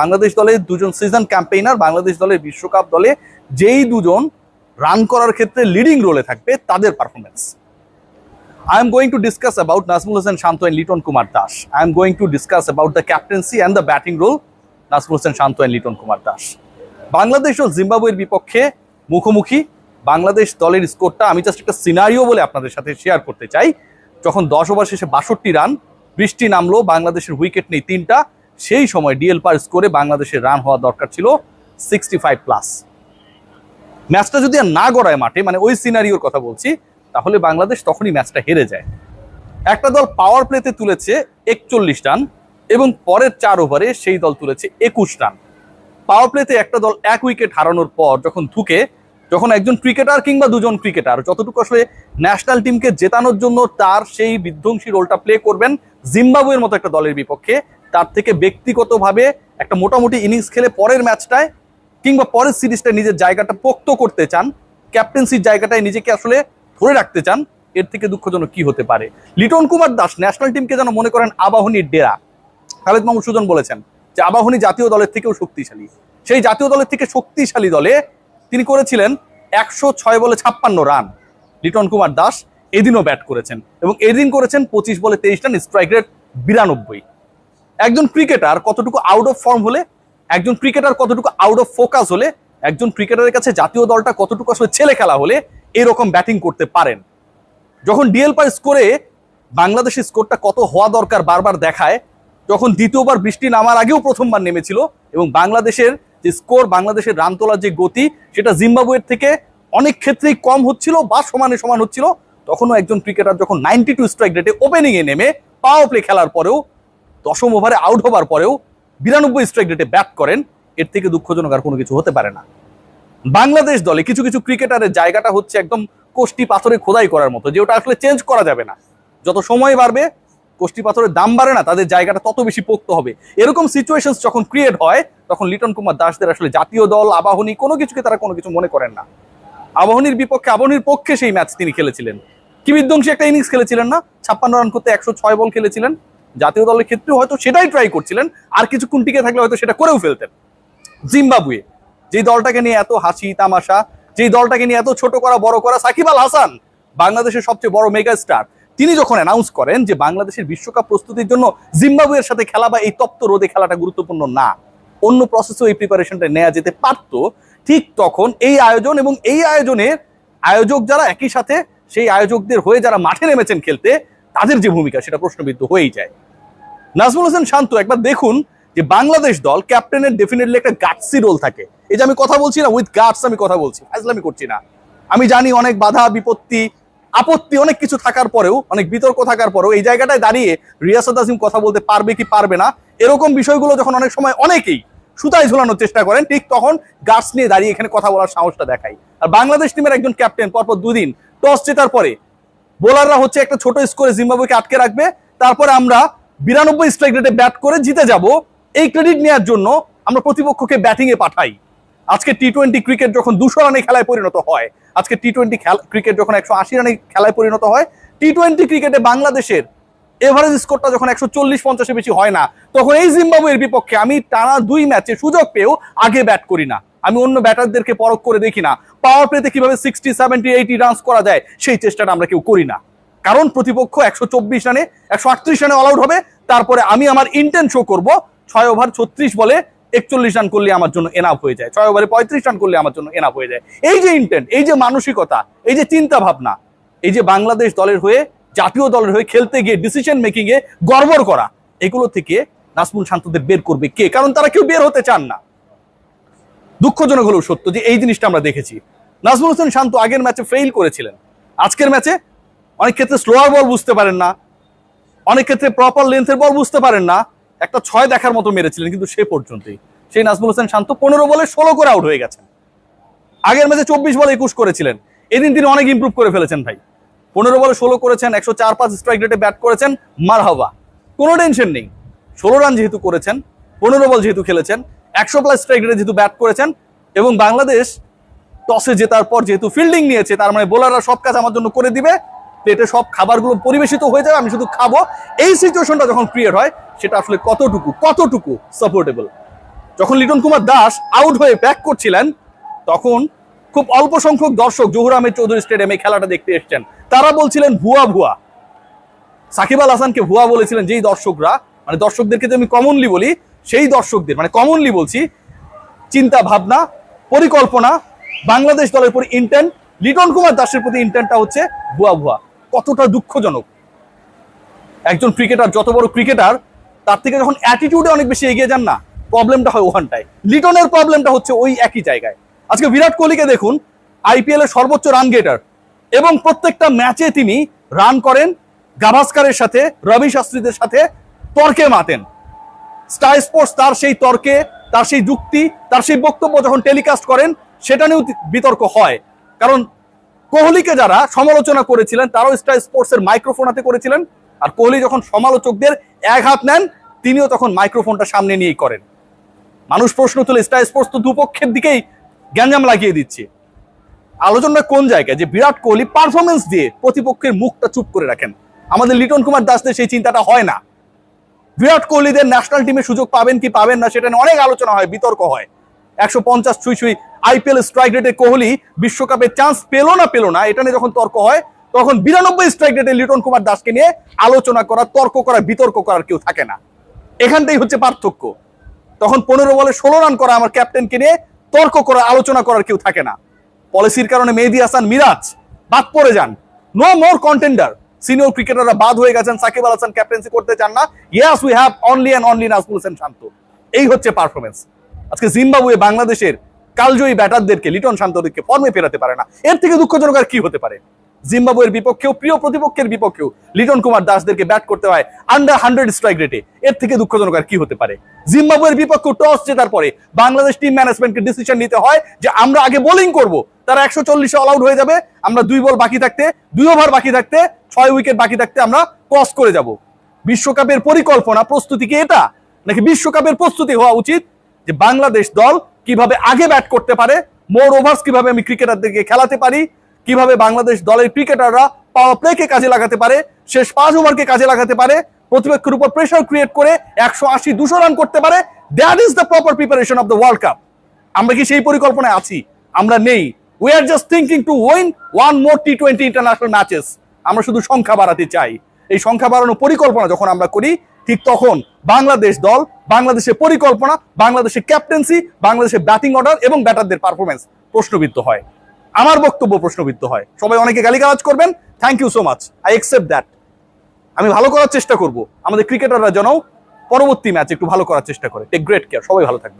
বাংলাদেশ দলের দুজন season campaigner, Bangladesh দলের বিশ্বকাপ দলে যেই দুজন রান করার ক্ষেত্রে লিডিং রোলে থাকবে তাদের performance. I am going to discuss about Nazmul Hossain Shanto and Liton Kumar Das. I am going to discuss about the captaincy and the batting role Nazmul Hossain Shanto and Liton Kumar Das. Bangladesh ও জিম্বাবুয়ের বিপক্ষে মুখোমুখি বাংলাদেশ দলের স্কোরটা আমি just একটা scenario বলে আপনাদের সাথে শেয়ার করতে চাই। যখন 10 ওভার শেষে 62 রান, বৃষ্টি নামলো, বাংলাদেশের উইকেট নেই 3টা, সেই সময় ডিএল পার স্কোরে বাংলাদেশের রান হওয়া দরকার ছিল 65+। ম্যাচটা যদি আর না গড়ায় মাঠে, মানে ওই সিনারিওর কথা বলছি, তাহলে বাংলাদেশ তখনই ম্যাচটা হেরে যায়। একটা দল পাওয়ার প্লেতে তুলেছে 41 রান এবং পরের 4 ওভারে সেই দল তুলেছে 21 রান। পাওয়ার প্লেতে একটা দল 1 উইকেট হারানোর পর যখন একজন ক্রিকেটার কিংবা দুজন ক্রিকেটার যতটুকু আসলে ন্যাশনাল টিমকে জেতানোর জন্য তার সেই বিধ্বংসী রোলটা প্লে করবেন জিম্বাবুয়ের মতো একটা দলের বিপক্ষে, তার থেকে ব্যক্তিগতভাবে একটা মোটামুটি ইনিংস খেলে পরের ম্যাচটায় কিংবা পরের সিরিজটায় নিজের জায়গাটা পোক্ত করতে চান, ক্যাপ্টেন্সির জায়গাটায় নিজেকে আসলে ধরে রাখতে চান, এর থেকে দুঃখজনক কি হতে পারে? লিটন কুমার দাস ন্যাশনাল টিমকে যেন মনে করেন আবাহনীর ডেরা। খালেদ মাহমুদ সুজন বলেছেন যে আবাহনী জাতীয় দলের থেকেও শক্তিশালী। সেই জাতীয় দলের থেকে শক্তিশালী দলে তিনি করেছিলেন 106 বলে 56 রান। লিটন কুমার দাস এদিনও ব্যাট করেছেন এবং এদিন করেছেন 25 বলে 23 রান, স্ট্রাইক রেট 92। একজন ক্রিকেটার কতটুকু আউট অফ ফর্ম হলে, একজন ক্রিকেটার কতটুকু আউট অফ ফোকাস হলে, একজন ক্রিকেটারের কাছে জাতীয় দলটা কতটুকু আসলে ছেলে খেলা হলে এরকম ব্যাটিং করতে পারেন। যখন ডিএল পার স্কোরে বাংলাদেশের স্কোরটা কত হওয়া দরকার বারবার দেখায়, যখন দ্বিতীয়বার বৃষ্টি নামার আগেও প্রথমবার নেমেছিল এবং বাংলাদেশের যে স্কোর, বাংলাদেশের রান তোলার যে গতি, সেটা জিম্বাবুয়ের থেকে অনেক ক্ষেত্রেই কম হচ্ছিল বা সমান হচ্ছিল, তখনও একজন ক্রিকেটার যখন 92 স্ট্রাইক রেটে ওপেনিংয়ে নেমে পাওয়ার প্লে খেলার পরেও 10ম ওভারে আউট হবার পরেও 92 স্ট্রাইক রেটে ব্যাট করেন, এর থেকে দুঃখজনক আর কোনো কিছু হতে পারে না। বাংলাদেশ দলে কিছু কিছু ক্রিকেটারের জায়গাটা হচ্ছে একদম কোষ্টি পাথরে খোদাই করার মতো, যে ওটা আসলে চেঞ্জ করা যাবে না। যত সময় বাড়বে, কোষ্টি পাথরের দাম বাড়ে না, তাদের জায়গাটা তত বেশি পোক্ত হবে। এরকম সিচুয়েশন যখন ক্রিয়েট হয়, তখন লিটন কুমার দাসদের আসলে জাতীয় দল, আবাহনী কোনো কিছুকে তারা কোনো কিছু মনে করেন না। আবাহনীর পক্ষে সেই ম্যাচ তিনি খেলেছিলেন, কি বিধ্বংসী একটা ইনিংস খেলেছিলেন না? 56 রান করতে 106 বল খেলেছিলেন। জাতীয় দলের ক্ষেত্রে হয়তো সেটাই ট্রাই করছিলেন, আর কিছুক্ষণ টিকে থাকলে হয়তো সেটা করেও ফেলতেন। জিম্বাবুয়ে, যেই দলটাকে নিয়ে এত হাসি তামাশা, যেই দলটাকে নিয়ে এত ছোট করা বড় করা, সাকিব আল হাসান বাংলাদেশের সবচেয়ে বড় মেগা স্টার, তিনি যখন অ্যানাউন্স করেন যে বাংলাদেশের বিশ্বকাপ প্রস্তুতির জন্য জিম্বাবুয়ের সাথে খেলা বা এই তপ্ত রোদে খেলাটা গুরুত্বপূর্ণ না, অন্য প্রসেসেও এই প্রিপারেশনটা নেওয়া যেতে পারত, ঠিক তখন এই আয়োজন এবং এই আয়োজনের আয়োজক যারা, একই সাথে সেই আয়োজকদের হয়ে যারা মাঠে নেমেছেন খেলতে, তাদের যে ভূমিকা সেটা প্রশ্নবিদ্ধ হয়েই যায়। নাজমুল হোসেন শান্ত, একবার দেখুন যে বাংলাদেশ দল ক্যাপ্টেনের ডেফিনেটলি একটা গাটসি রোল থাকে। এই যে আমি কথা বলছি না, উইথ গাটস আমি কথা বলছি, ফাজলামি করছি না। আমি জানি অনেক বাধা বিপত্তি আপত্তি অনেক কিছু থাকার পরেও, অনেক বিতর্ক থাকার পরেও এই জায়গাটায় দাঁড়িয়ে রিয়াসাত আজিম কথা বলতে পারবে কি পারবে না, এরকম বিষয়গুলো যখন অনেক সময় অনেকেই সুতায় ঝুলানোর চেষ্টা করেন, ঠিক তখন গাটস নিয়ে দাঁড়িয়ে এখানে কথা বলার সাহসটা দেখাই। আর বাংলাদেশ টিমের একজন ক্যাপ্টেন পরপর 2 দিন টস জেতার পরে বোলাররা হচ্ছে একটা ছোট স্কোরে জিম্বাবুয়েকে আটকে রাখবে, তারপরে আমরা 92 স্ট্রাইক রেটে ব্যাট করে জিতে যাব, এই ক্রেডিট নেওয়ার জন্য আমরা প্রতিপক্ষকে ব্যাটিং এ পাঠাই। আজকে টি-20 ক্রিকেট যখন 200 রানে খেলায় পরিণত হয়, আজকে টি-20 ক্রিকেট যখন 180 রানে খেলায় পরিণত হয়, টি-20 ক্রিকেটে বাংলাদেশের এভারেজ স্কোরটা যখন 140-50 বেশি হয় না, তখন এই জিম্বাবুয়ের বিপক্ষে আমি টানা 2 ম্যাচে সুযোগ পেয়েও আগে ব্যাট করি না। আমি অন্য ব্যাটারদেরকে পরখ করে দেখি না, পাওয়ার প্লেতে কিভাবে 60, 70, 80 রানস করা যায়, সেই চেষ্টাটা আমরা কেউ করি না। কারণ প্রতিপক্ষ 124 রানে 138 রানে অল আউট হবে, তারপরে আমি আমার ইন্টেন্ট শো করবো 6 ওভার 36 বলে 41 রান করলে আমার জন্য এনাফ হয়ে যায়, 6 ওভারে 35 রান করলে আমার জন্য এনাফ হয়ে যায়। এই যে ইন্টেন্ট, এই যে মানসিকতা, এই যে চিন্তা ভাবনা, এই যে বাংলাদেশ দলের হয়ে, জাতীয় দলের হয়ে খেলতে গিয়ে ডিসিশন মেকিং এ গড়বড় করা, এগুলো থেকে নাজমুল শান্তদের বের করবে কে? কারণ তারা কেউ বের হতে চান না। দুঃখজনক হলেও সত্য যে এই জিনিসটা আমরা দেখেছি। নাজমুল হোসেন শান্ত আগের ম্যাচে ফেইল করেছিলেন, আজকের ম্যাচে অনেক ক্ষেত্রে স্লোয়ার বল বুঝতে পারেন না, অনেক ক্ষেত্রে প্রপার লেন্থের বল বুঝতে পারেন না, একটা 6 দেখার মতো মেরেছিলেন, কিন্তু সে পর্যন্তই। সেই নাজমুল হোসেন শান্ত 15 বলে 16 করে আউট হয়ে গেছেন। আগের ম্যাচে 24 বলে 21 করেছিলেন, এদিন তিনি অনেক ইমপ্রুভ করে ফেলেছেন ভাই। 15 বলে 16 করেছেন, 104-5 স্ট্রাইক রেটে ব্যাট করেছেন, মারহাবা, কোনো টেনশন নেই। 16 রান যেহেতু করেছেন, 15 বল যেহেতু খেলেছেন, 100+ স্ট্রাইক রেটে যেহেতু ব্যাট করেছেন, এবং বাংলাদেশ টসে জেতার পর যেহেতু ফিল্ডিং নিয়েছে, তার মানে বোলাররা সব কাজ আমার জন্য করে দিবে, প্লেটে সব খাবারগুলো পরিবেশিত হয়ে যাবে, আমি শুধু খাবো। এই সিচুয়েশনটা যখন ক্রিয়েট হয়, সেটা আসলে কতটুকু সাপোর্টেবল। যখন লিটন কুমার দাস আউট হয়ে ব্যাক করছিলেন তখন খুব অল্প সংখ্যক দর্শক জহুর আহমেদ চৌধুরী স্টেডিয়ামে খেলাটা দেখতে এসেছেন, তারা বলছিলেন ভুয়া ভুয়া। সাকিব আল হাসানকে ভুয়া বলেছিলেন যেই দর্শকরা, মানে দর্শকদেরকে আমি কমনলি বলি, সেই দর্শকদের মানে কমনলি বলছি, চিন্তা ভাবনা পরিকল্পনা বাংলাদেশ দলের প্রতি ইন্টেন্ট, লিটন কুমার দাসের প্রতি ইন্টেন্টটা হচ্ছে ভুয়া ভুয়া। কতটা দুঃখজনক! একজন ক্রিকেটার যত বড় ক্রিকেটার, তার থেকে যখন অ্যাটিটিউডে অনেক বেশি এগিয়ে যান না, প্রবলেমটা হয় ওখানটায়। লিটনের প্রবলেমটা হচ্ছে ওই একই জায়গায়। আজকে বিরাট কোহলিকে দেখুন, আইপিএল এর সর্বোচ্চ রান গেটার, এবং প্রত্যেকটা ম্যাচে তিনি রান করেন গাভাস্কারের সাথে, রবি শাস্ত্রীদের সাথে তর্কে মাতেন। স্টার স্পোর্টস তার সেই তর্কে, তার সেই যুক্তি, তার সেই বক্তব্য যখন টেলিকাস্ট করেন, সেটা নিয়েও বিতর্ক হয়। কারণ কোহলিকে যারা সমালোচনা করেছিলেন তারাও স্টার স্পোর্টস এর মাইক্রোফোন হাতে করেছিলেন, আর কোহলি যখন সমালোচকদের এক হাত নেন, তিনিও তখন মাইক্রোফোনটা সামনে নিয়েই করেন। মানুষ প্রশ্ন তুলে স্টার স্পোর্টস তো দুপক্ষের দিকেই গ্যাঞ্জাম লাগিয়ে দিচ্ছে। আলোচনা কোন জায়গায় যে বিরাট কোহলি পারফরমেন্স দিয়ে প্রতিপক্ষের মুখটা চুপ করে রাখেন। আমাদের লিটন কুমার দাসদের সেই চিন্তাটা হয় না। বিরাট কোহলিদের ন্যাশনাল টিমে সুযোগ পাবেন কি পাবেন না সেটা নিয়ে অনেক আলোচনা হয়, বিতর্ক হয়। 150 ছুঁই ছুঁই আইপিএল স্ট্রাইক রেটে কোহলি বিশ্বকাপে চান্স পেলো না এটা নিয়ে যখন তর্ক হয়, তখন 92 স্ট্রাইক রেটে লিটন কুমার দাসকে নিয়ে আলোচনা করা, তর্ক করা, বিতর্ক করার কেউ থাকে না। এখানটাই হচ্ছে পার্থক্য। তখন 15 বলে 16 রান করা আমার ক্যাপ্টেনকে নিয়ে তর্ক করা, আলোচনা করার কেউ থাকে না। পলিসির কারণে মেহেদী হাসান মিরাজ বাদ পড়ে যান, নো মোর কন্টেন্ডার। সিনিয়র ক্রিকেটাররা বাদ হয়ে গেছেন, সাকিব আল হাসান ক্যাপ্টেন্সি করতে চান না। Yes, we have only and only Najmul Hossain Shanto. এই হচ্ছে পারফরমেন্স। আজকে জিম্বাবুয়ে বাংলাদেশের কালজয়ী ব্যাটারদেরকে, লিটন শান্তদেরকে ফর্মে ফেরাতে পারে না। এর থেকে দুঃখজনক আর কি হতে পারে? জিম্বাবুয়ের বিপক্ষেও, প্রিয় প্রতিপক্ষের বিপক্ষেও লিটন কুমার দাসদেরকে ব্যাট করতে হয় আন্ডার 100 স্ট্রাইক রেটে। এর থেকে দুঃখজনক আর কি হতে পারে? জিম্বাবুয়ের বিপক্ষে টস জেতার পরে বাংলাদেশ টিম ম্যানেজমেন্টকে ডিসিশন নিতে হয় যে আমরা আগে বোলিং করব, তারা 140 অল আউট হয়ে যাবে, আমরা 2 বল বাকি থাকতে, 2 ওভার বাকি থাকতে, 6 উইকেট বাকি থাকতে আমরা ক্রস করে যাব। বিশ্বকাপের পরিকল্পনা প্রস্তুতি কি এটা? নাকি বিশ্বকাপের প্রস্তুতি হওয়া উচিত যে বাংলাদেশ দল কিভাবে আগে ব্যাট করতে পারে, মোর ওভার্স কিভাবে আমি ক্রিকেটারদেরকে খেলাতে পারি, কিভাবে বাংলাদেশ দলের ক্রিকেটাররা পাওয়ার প্লেকে কাজে লাগাতে পারে, শেষ 5 ওভারকে কাজে লাগাতে পারে, প্রতিপক্ষের উপর প্রেসার ক্রিয়েট করে 180-200 রান করতে পারে। That is the proper preparation of the world cup. আমরা কি সেই পরিকল্পনায় আছি? আমরা নেই। We are just thinking to win one more T20 international matches. আমরা শুধু সংখ্যা বাড়াতে চাই। এই সংখ্যা বাড়ানোর পরিকল্পনা যখন আমরা করি, ঠিক তখন বাংলাদেশ দল, বাংলাদেশের পরিকল্পনা, বাংলাদেশের ক্যাপ্টেন্সি, বাংলাদেশের ব্যাটিং অর্ডার এবং ব্যাটারদের পারফরমেন্স প্রশ্নবিদ্ধ হয়। আমার বক্তব্য প্রশ্নবিদ্ধ হয়। সবাই অনেকে গালিগালাজ করবেন, thank you so much, I accept that. আমি ভালো করার চেষ্টা করব। আমাদের ক্রিকেটাররা যেন পরবর্তী ম্যাচ একটু ভালো করার চেষ্টা করে। Take great care. সবাই ভালো থাকবেন।